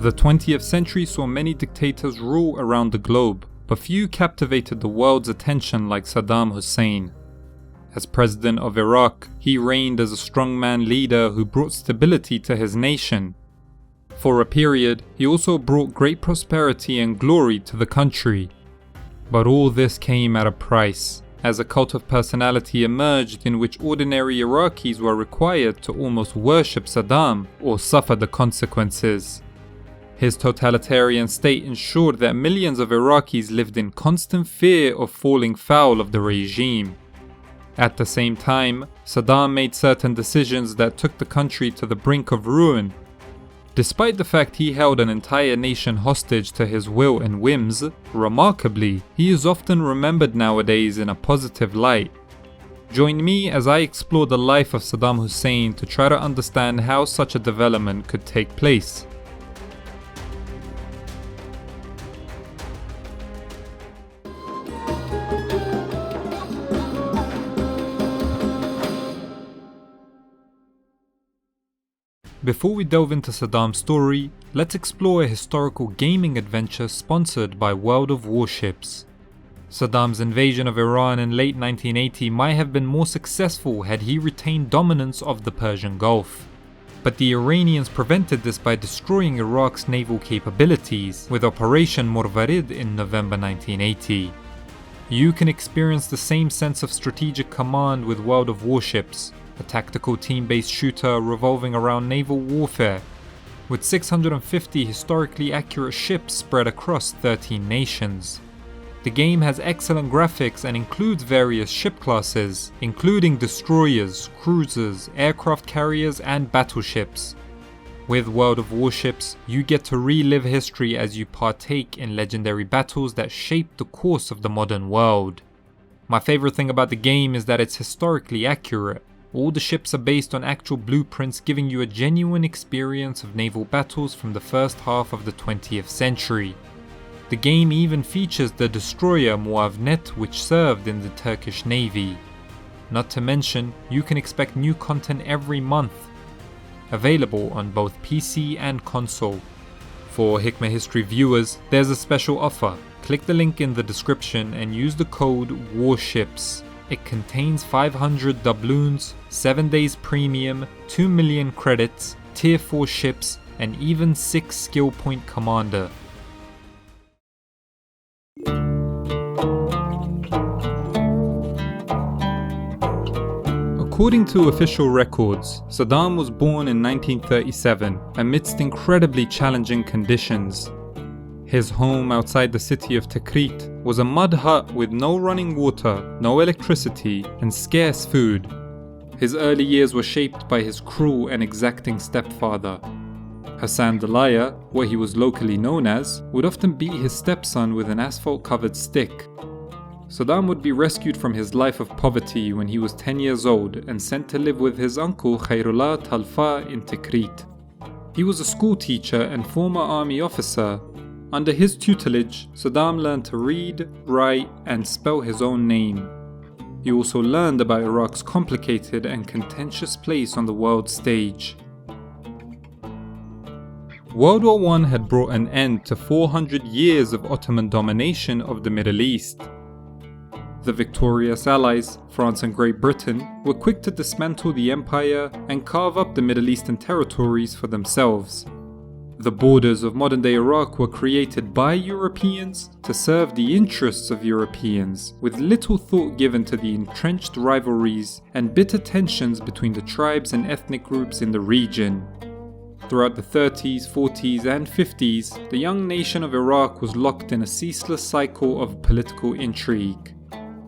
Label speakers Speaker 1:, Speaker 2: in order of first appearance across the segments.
Speaker 1: The 20th century saw many dictators rule around the globe, but few captivated the world's attention like Saddam Hussein. As president of Iraq, he reigned as a strongman leader who brought stability to his nation. For a period, he also brought great prosperity and glory to the country. But all this came at a price, as a cult of personality emerged in which ordinary Iraqis were required to almost worship Saddam or suffer the consequences. His totalitarian state ensured that millions of Iraqis lived in constant fear of falling foul of the regime. At the same time, Saddam made certain decisions that took the country to the brink of ruin. Despite the fact he held an entire nation hostage to his will and whims, remarkably, he is often remembered nowadays in a positive light. Join me as I explore the life of Saddam Hussein to try to understand how such a development could take place. Before we delve into Saddam's story, let's explore a historical gaming adventure sponsored by World of Warships. Saddam's invasion of Iran in late 1980 might have been more successful had he retained dominance of the Persian Gulf. But the Iranians prevented this by destroying Iraq's naval capabilities with Operation Morvarid in November 1980. You can experience the same sense of strategic command with World of Warships, a tactical team-based shooter revolving around naval warfare, with 650 historically accurate ships spread across 13 nations. The game has excellent graphics and includes various ship classes, including destroyers, cruisers, aircraft carriers, and battleships. With World of Warships, you get to relive history as you partake in legendary battles that shaped the course of the modern world. My favorite thing about the game is that it's historically accurate. All the ships are based on actual blueprints, giving you a genuine experience of naval battles from the first half of the 20th century. The game even features the destroyer Muavnet, which served in the Turkish Navy. Not to mention, you can expect new content every month. Available on both PC and console. For Hikmah History viewers, there's a special offer. Click the link in the description and use the code WARSHIPS. It contains 500 doubloons, 7 days premium, 2 million credits, tier 4 ships, and even 6 skill point commander. According to official records, Saddam was born in 1937 amidst incredibly challenging conditions. His home outside the city of Tikrit was a mud hut with no running water, no electricity, and scarce food. His early years were shaped by his cruel and exacting stepfather. Hassan Dalaya, what he was locally known as, would often beat his stepson with an asphalt-covered stick. Saddam would be rescued from his life of poverty when he was 10 years old and sent to live with his uncle Khairullah Talfa in Tikrit. He was a school teacher and former army officer. Under his tutelage, Saddam learned to read, write, and spell his own name. He also learned about Iraq's complicated and contentious place on the world stage. World War I had brought an end to 400 years of Ottoman domination of the Middle East. The victorious allies, France and Great Britain, were quick to dismantle the empire and carve up the Middle Eastern territories for themselves. The borders of modern-day Iraq were created by Europeans to serve the interests of Europeans, with little thought given to the entrenched rivalries and bitter tensions between the tribes and ethnic groups in the region. Throughout the 30s, 40s, and 50s, the young nation of Iraq was locked in a ceaseless cycle of political intrigue.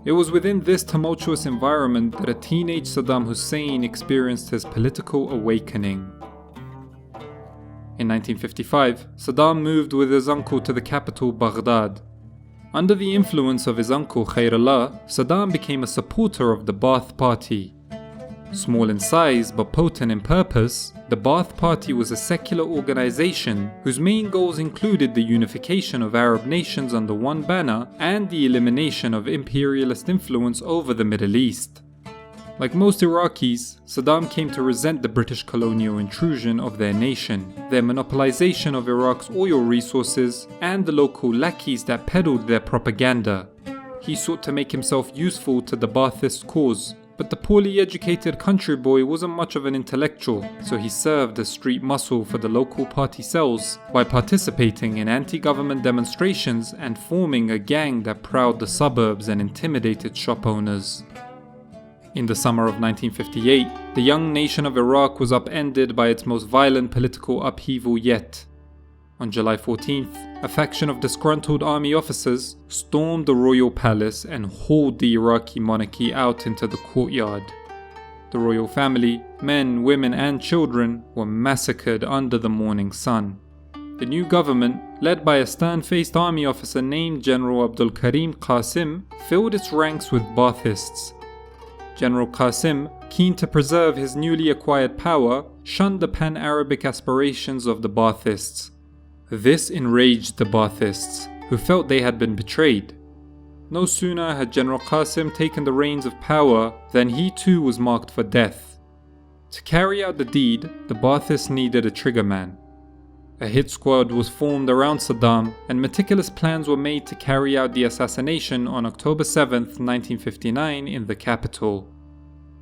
Speaker 1: It was within this tumultuous environment that a teenage Saddam Hussein experienced his political awakening. In 1955, Saddam moved with his uncle to the capital Baghdad. Under the influence of his uncle Khairullah, Saddam became a supporter of the Ba'ath Party. Small in size but potent in purpose, the Ba'ath Party was a secular organization whose main goals included the unification of Arab nations under one banner and the elimination of imperialist influence over the Middle East. Like most Iraqis, Saddam came to resent the British colonial intrusion of their nation, their monopolization of Iraq's oil resources, and the local lackeys that peddled their propaganda. He sought to make himself useful to the Ba'athist cause, but the poorly educated country boy wasn't much of an intellectual, so he served as street muscle for the local party cells by participating in anti-government demonstrations and forming a gang that prowled the suburbs and intimidated shop owners. In the summer of 1958, the young nation of Iraq was upended by its most violent political upheaval yet. On July 14th, a faction of disgruntled army officers stormed the royal palace and hauled the Iraqi monarchy out into the courtyard. The royal family, men, women and children, were massacred under the morning sun. The new government, led by a stern-faced army officer named General Abdul Karim Qasim, filled its ranks with Ba'athists. General Qasim, keen to preserve his newly acquired power, shunned the pan-Arabic aspirations of the Ba'athists. This enraged the Ba'athists, who felt they had been betrayed. No sooner had General Qasim taken the reins of power than he too was marked for death. To carry out the deed, the Ba'athists needed a triggerman. A hit squad was formed around Saddam, and meticulous plans were made to carry out the assassination on October 7, 1959 in the capital.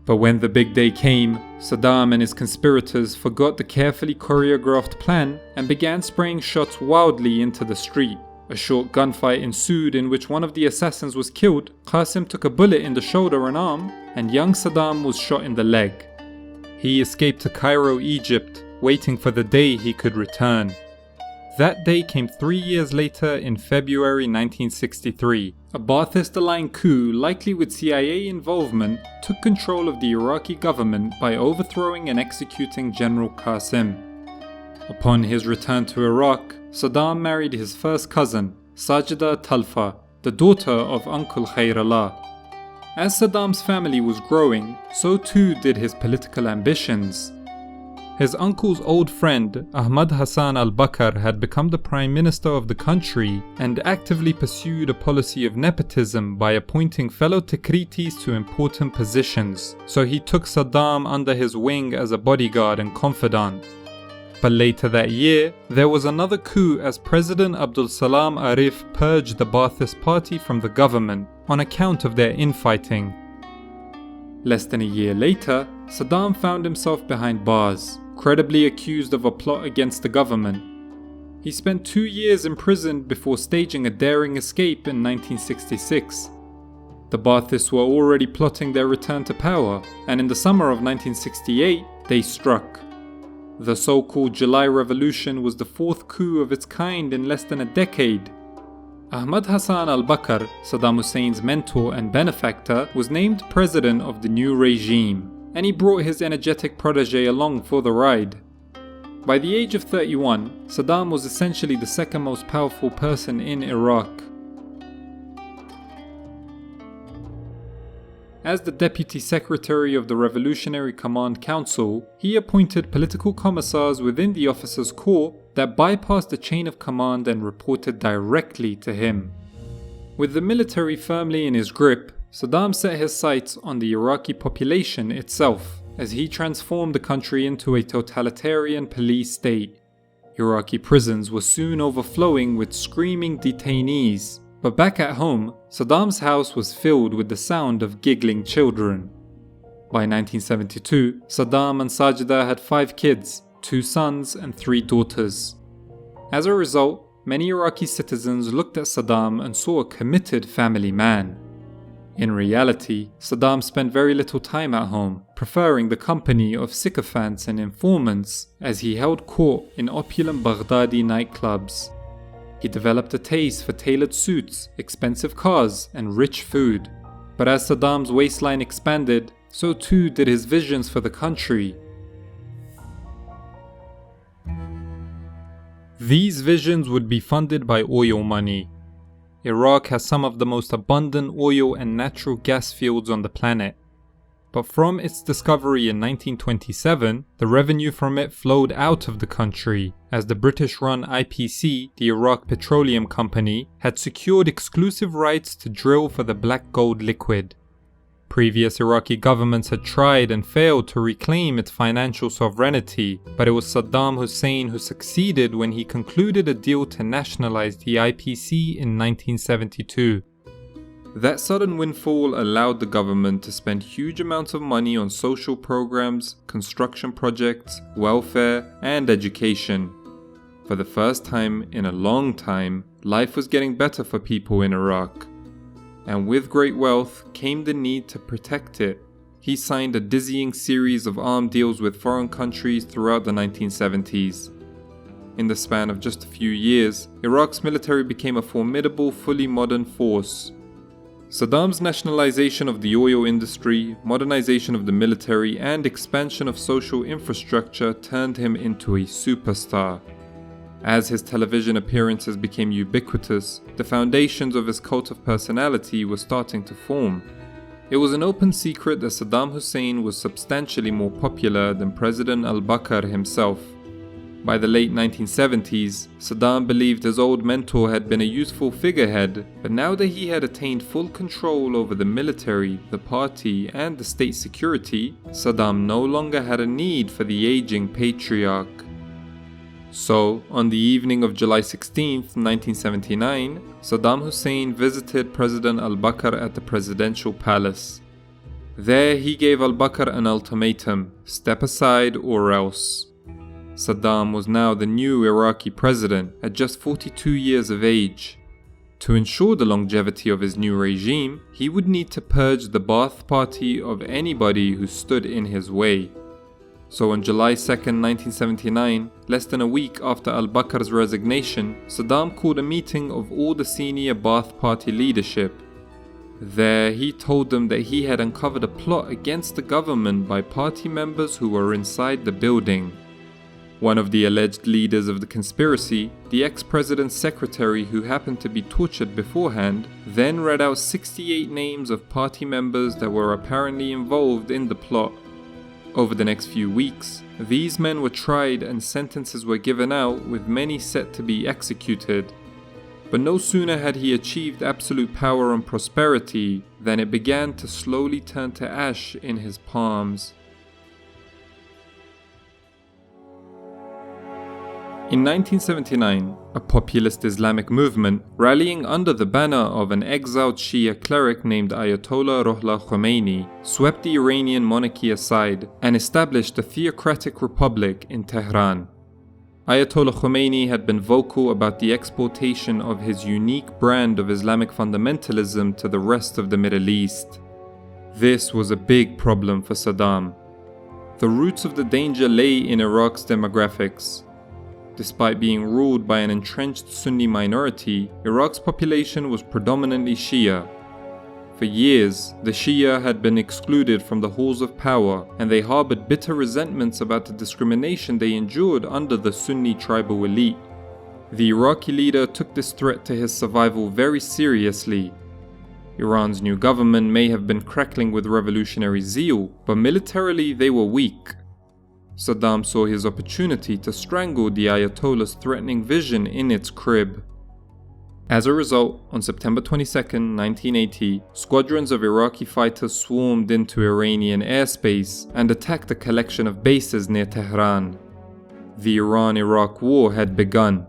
Speaker 1: But when the big day came, Saddam and his conspirators forgot the carefully choreographed plan and began spraying shots wildly into the street. A short gunfight ensued in which one of the assassins was killed, Qasim took a bullet in the shoulder and arm, and young Saddam was shot in the leg. He escaped to Cairo, Egypt, waiting for the day he could return. That day came 3 years later in February 1963. A Ba'athist-aligned coup, likely with CIA involvement, took control of the Iraqi government by overthrowing and executing General Qasim. Upon his return to Iraq, Saddam married his first cousin, Sajida Talfa, the daughter of Uncle Khairallah. As Saddam's family was growing, so too did his political ambitions. His uncle's old friend, Ahmad Hassan al-Bakr, had become the prime minister of the country and actively pursued a policy of nepotism by appointing fellow Tikritis to important positions, so he took Saddam under his wing as a bodyguard and confidant. But later that year, there was another coup as President Abdul Salam Arif purged the Ba'athist party from the government on account of their infighting. Less than a year later, Saddam found himself behind bars, credibly accused of a plot against the government. He spent 2 years imprisoned before staging a daring escape in 1966. The Ba'athists were already plotting their return to power, and in the summer of 1968, they struck. The so-called July Revolution was the fourth coup of its kind in less than a decade. Ahmad Hassan al-Bakr, Saddam Hussein's mentor and benefactor, was named president of the new regime, and he brought his energetic protege along for the ride. By the age of 31, Saddam was essentially the second most powerful person in Iraq. As the Deputy Secretary of the Revolutionary Command Council, he appointed political commissars within the officers' corps that bypassed the chain of command and reported directly to him. With the military firmly in his grip, Saddam set his sights on the Iraqi population itself, as he transformed the country into a totalitarian police state. Iraqi prisons were soon overflowing with screaming detainees, but back at home, Saddam's house was filled with the sound of giggling children. By 1972, Saddam and Sajida had 5 kids, 2 sons and 3 daughters. As a result, many Iraqi citizens looked at Saddam and saw a committed family man. In reality, Saddam spent very little time at home, preferring the company of sycophants and informants as he held court in opulent Baghdadi nightclubs. He developed a taste for tailored suits, expensive cars, and rich food. But as Saddam's waistline expanded, so too did his visions for the country. These visions would be funded by oil money. Iraq has some of the most abundant oil and natural gas fields on the planet. But from its discovery in 1927, the revenue from it flowed out of the country, as the British-run IPC, the Iraq Petroleum Company, had secured exclusive rights to drill for the black gold liquid. Previous Iraqi governments had tried and failed to reclaim its financial sovereignty, but it was Saddam Hussein who succeeded when he concluded a deal to nationalize the IPC in 1972. That sudden windfall allowed the government to spend huge amounts of money on social programs, construction projects, welfare, and education. For the first time in a long time, life was getting better for people in Iraq. And with great wealth came the need to protect it. He signed a dizzying series of armed deals with foreign countries throughout the 1970s. In the span of just a few years, Iraq's military became a formidable, fully modern force. Saddam's nationalization of the oil industry, modernization of the military, and expansion of social infrastructure turned him into a superstar. As his television appearances became ubiquitous, the foundations of his cult of personality were starting to form. It was an open secret that Saddam Hussein was substantially more popular than President al-Bakr himself. By the late 1970s, Saddam believed his old mentor had been a useful figurehead, but now that he had attained full control over the military, the party, and the state security, Saddam no longer had a need for the aging patriarch. So, on the evening of July 16, 1979, Saddam Hussein visited President al-Bakr at the presidential palace. There he gave al-Bakr an ultimatum: step aside or else. Saddam was now the new Iraqi president at just 42 years of age. To ensure the longevity of his new regime, he would need to purge the Ba'ath Party of anybody who stood in his way. So on July 2, 1979, less than a week after al-Bakr's resignation, Saddam called a meeting of all the senior Ba'ath Party leadership. There, he told them that he had uncovered a plot against the government by party members who were inside the building. One of the alleged leaders of the conspiracy, the ex-president's secretary who happened to be tortured beforehand, then read out 68 names of party members that were apparently involved in the plot. Over the next few weeks, these men were tried and sentences were given out, with many set to be executed. But no sooner had he achieved absolute power and prosperity than it began to slowly turn to ash in his palms. In 1979, a populist Islamic movement, rallying under the banner of an exiled Shia cleric named Ayatollah Ruhollah Khomeini, swept the Iranian monarchy aside and established a theocratic republic in Tehran. Ayatollah Khomeini had been vocal about the exportation of his unique brand of Islamic fundamentalism to the rest of the Middle East. This was a big problem for Saddam. The roots of the danger lay in Iraq's demographics. Despite being ruled by an entrenched Sunni minority, Iraq's population was predominantly Shia. For years, the Shia had been excluded from the halls of power, and they harbored bitter resentments about the discrimination they endured under the Sunni tribal elite. The Iraqi leader took this threat to his survival very seriously. Iran's new government may have been crackling with revolutionary zeal, but militarily they were weak. Saddam saw his opportunity to strangle the Ayatollah's threatening vision in its crib. As a result, on September 22, 1980, squadrons of Iraqi fighters swarmed into Iranian airspace and attacked a collection of bases near Tehran. The Iran-Iraq War had begun.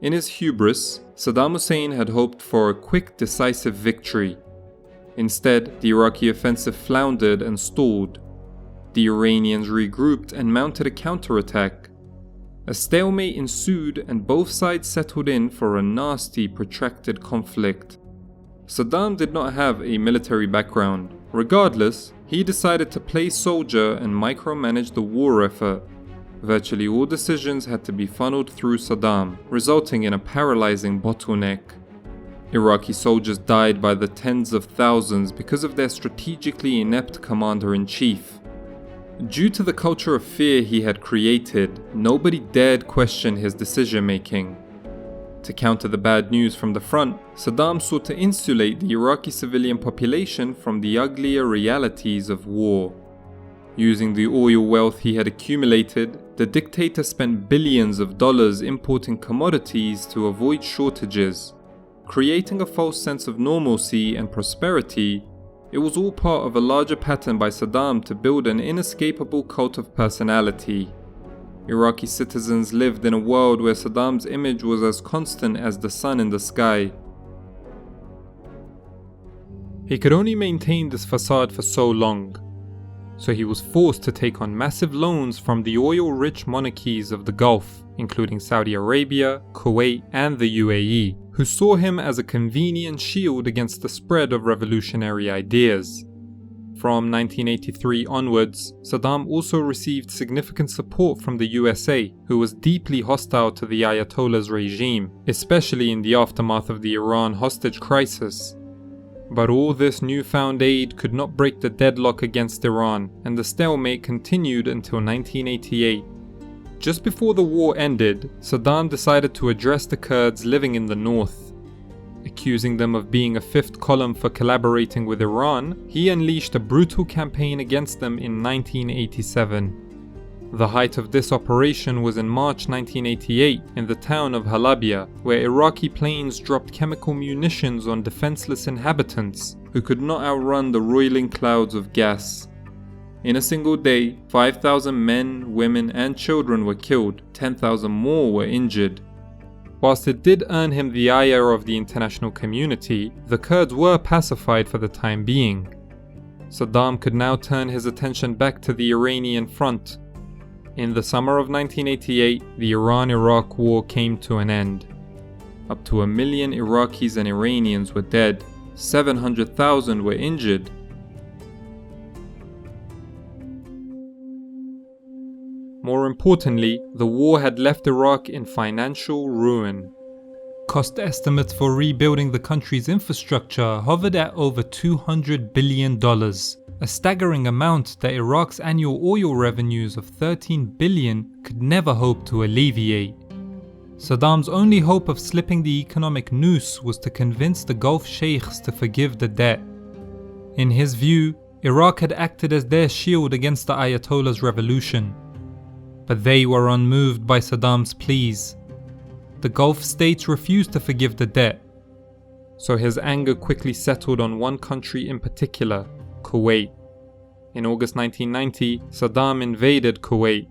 Speaker 1: In his hubris, Saddam Hussein had hoped for a quick, decisive victory. Instead, the Iraqi offensive floundered and stalled. The Iranians regrouped and mounted a counterattack. A stalemate ensued and both sides settled in for a nasty, protracted conflict. Saddam did not have a military background. Regardless, he decided to play soldier and micromanage the war effort. Virtually all decisions had to be funneled through Saddam, resulting in a paralyzing bottleneck. Iraqi soldiers died by the tens of thousands because of their strategically inept commander-in-chief. Due to the culture of fear he had created, nobody dared question his decision-making. To counter the bad news from the front, Saddam sought to insulate the Iraqi civilian population from the uglier realities of war. Using the oil wealth he had accumulated, the dictator spent billions of dollars importing commodities to avoid shortages. Creating a false sense of normalcy and prosperity, It was all part of a larger pattern by Saddam to build an inescapable cult of personality. Iraqi citizens lived in a world where Saddam's image was as constant as the sun in the sky. He could only maintain this facade for so long, so he was forced to take on massive loans from the oil-rich monarchies of the Gulf, including Saudi Arabia, Kuwait, and the UAE, who saw him as a convenient shield against the spread of revolutionary ideas. From 1983 onwards, Saddam also received significant support from the USA, who was deeply hostile to the Ayatollah's regime, especially in the aftermath of the Iran hostage crisis. But all this newfound aid could not break the deadlock against Iran, and the stalemate continued until 1988. Just before the war ended, Saddam decided to address the Kurds living in the north. Accusing them of being a fifth column for collaborating with Iran, he unleashed a brutal campaign against them in 1987. The height of this operation was in March 1988 in the town of Halabja, where Iraqi planes dropped chemical munitions on defenseless inhabitants who could not outrun the roiling clouds of gas. In a single day, 5,000 men, women, and children were killed, 10,000 more were injured. Whilst it did earn him the ire of the international community, the Kurds were pacified for the time being. Saddam could now turn his attention back to the Iranian front. In the summer of 1988, the Iran-Iraq war came to an end. Up to 1 million Iraqis and Iranians were dead, 700,000 were injured. More importantly, the war had left Iraq in financial ruin. Cost estimates for rebuilding the country's infrastructure hovered at over $200 billion, a staggering amount that Iraq's annual oil revenues of $13 billion could never hope to alleviate. Saddam's only hope of slipping the economic noose was to convince the Gulf sheikhs to forgive the debt. In his view, Iraq had acted as their shield against the Ayatollah's revolution. But they were unmoved by Saddam's pleas. The Gulf states refused to forgive the debt, so his anger quickly settled on one country in particular, Kuwait. In August 1990, Saddam invaded Kuwait.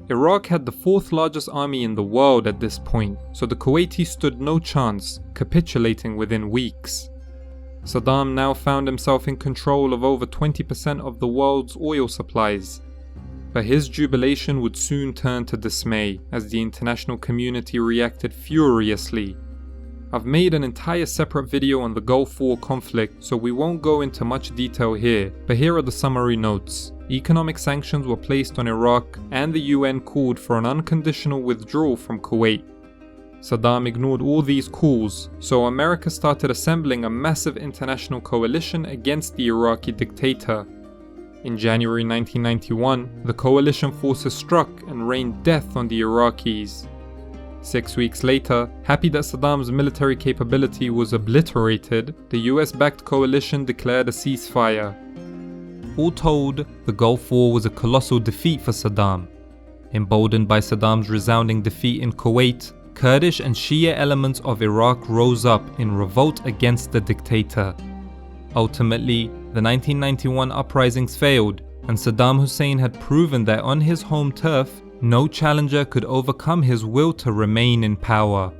Speaker 1: Iraq had the fourth largest army in the world at this point, so the Kuwaitis stood no chance, capitulating within weeks. Saddam now found himself in control of over 20% of the world's oil supplies. But his jubilation would soon turn to dismay as the international community reacted furiously. I've made an entire separate video on the Gulf War conflict, so we won't go into much detail here, but here are the summary notes. Economic sanctions were placed on Iraq, and the UN called for an unconditional withdrawal from Kuwait. Saddam ignored all these calls, so America started assembling a massive international coalition against the Iraqi dictator. In January 1991, the coalition forces struck and rained death on the Iraqis. 6 weeks later, happy that Saddam's military capability was obliterated, the US-backed coalition declared a ceasefire. All told, the Gulf War was a colossal defeat for Saddam. Emboldened by Saddam's resounding defeat in Kuwait, Kurdish and Shia elements of Iraq rose up in revolt against the dictator. Ultimately, the 1991 uprisings failed, and Saddam Hussein had proven that on his home turf, no challenger could overcome his will to remain in power.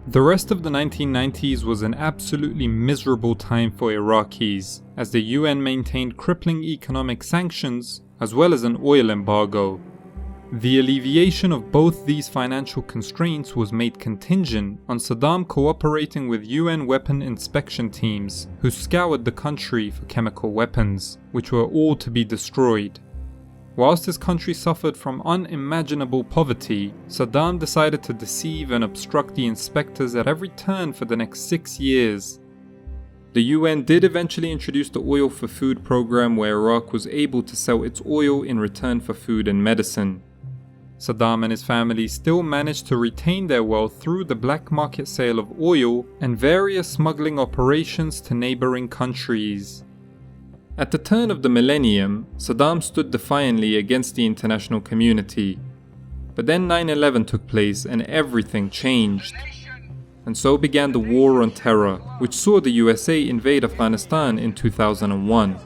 Speaker 1: The rest of the 1990s was an absolutely miserable time for Iraqis, as the UN maintained crippling economic sanctions as well as an oil embargo. The alleviation of both these financial constraints was made contingent on Saddam cooperating with UN weapon inspection teams who scoured the country for chemical weapons, which were all to be destroyed. Whilst his country suffered from unimaginable poverty, Saddam decided to deceive and obstruct the inspectors at every turn for the next 6 years. The UN did eventually introduce the Oil for Food program, where Iraq was able to sell its oil in return for food and medicine. Saddam and his family still managed to retain their wealth through the black market sale of oil and various smuggling operations to neighboring countries. At the turn of the millennium, Saddam stood defiantly against the international community. But then 9/11 took place and everything changed. and so began the War on Terror, which saw the USA invade Afghanistan in 2001.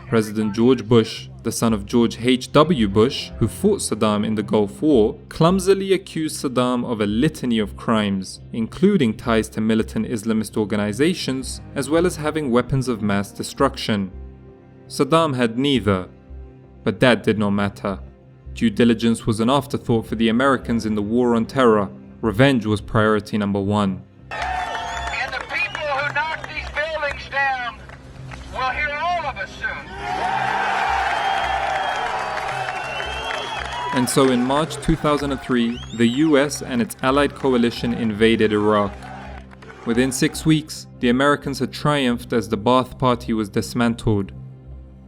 Speaker 1: President George Bush, the son of George H.W. Bush, who fought Saddam in the Gulf War, clumsily accused Saddam of a litany of crimes, including ties to militant Islamist organizations, as well as having weapons of mass destruction. Saddam had neither, but that did not matter. Due diligence was an afterthought for the Americans in the War on Terror. Revenge was priority number one.
Speaker 2: And the people who knocked these buildings down will hear all of us soon.
Speaker 1: And so in March 2003, the US and its allied coalition invaded Iraq. Within 6 weeks, the Americans had triumphed as the Ba'ath Party was dismantled.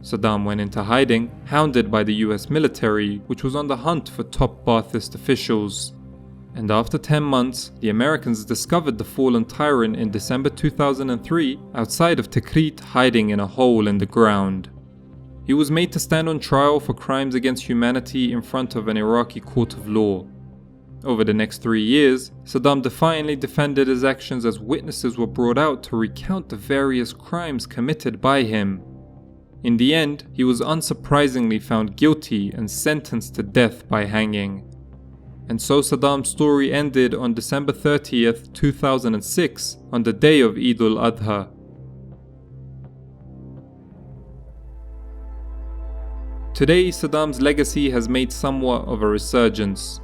Speaker 1: Saddam went into hiding, hounded by the US military, which was on the hunt for top Ba'athist officials. And after 10 months, the Americans discovered the fallen tyrant in December 2003 outside of Tikrit, hiding in a hole in the ground. He was made to stand on trial for crimes against humanity in front of an Iraqi court of law. Over the next 3 years, Saddam defiantly defended his actions as witnesses were brought out to recount the various crimes committed by him. In the end, he was unsurprisingly found guilty and sentenced to death by hanging. And so Saddam's story ended on December 30th, 2006, on the day of Eid al-Adha. Today, Saddam's legacy has made somewhat of a resurgence.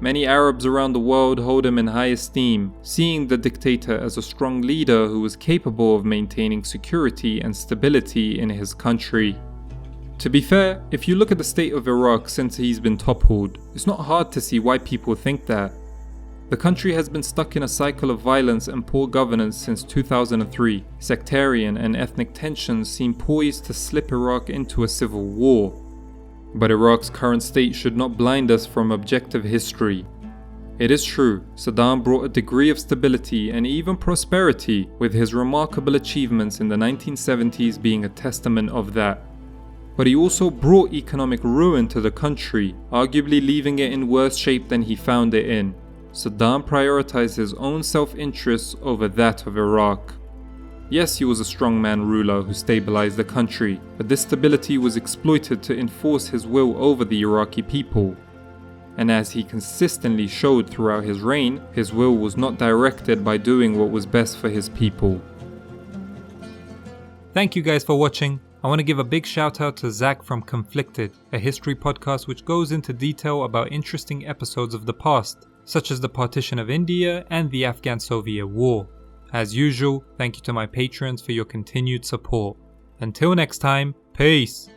Speaker 1: Many Arabs around the world hold him in high esteem, seeing the dictator as a strong leader who was capable of maintaining security and stability in his country. To be fair, if you look at the state of Iraq since he's been toppled, it's not hard to see why people think that. The country has been stuck in a cycle of violence and poor governance since 2003. Sectarian and ethnic tensions seem poised to slip Iraq into a civil war. But Iraq's current state should not blind us from objective history. It is true, Saddam brought a degree of stability and even prosperity, with his remarkable achievements in the 1970s being a testament of that. But he also brought economic ruin to the country, arguably leaving it in worse shape than he found it in. Saddam prioritized his own self-interests over that of Iraq. Yes, he was a strongman ruler who stabilized the country, but this stability was exploited to enforce his will over the Iraqi people. And as he consistently showed throughout his reign, his will was not directed by doing what was best for his people.
Speaker 3: Thank you guys for watching. I want to give a big shout out to Zach from Conflicted, a history podcast which goes into detail about interesting episodes of the past, such as the partition of India and the Afghan-Soviet War. As usual, thank you to my patrons for your continued support. Until next time, peace!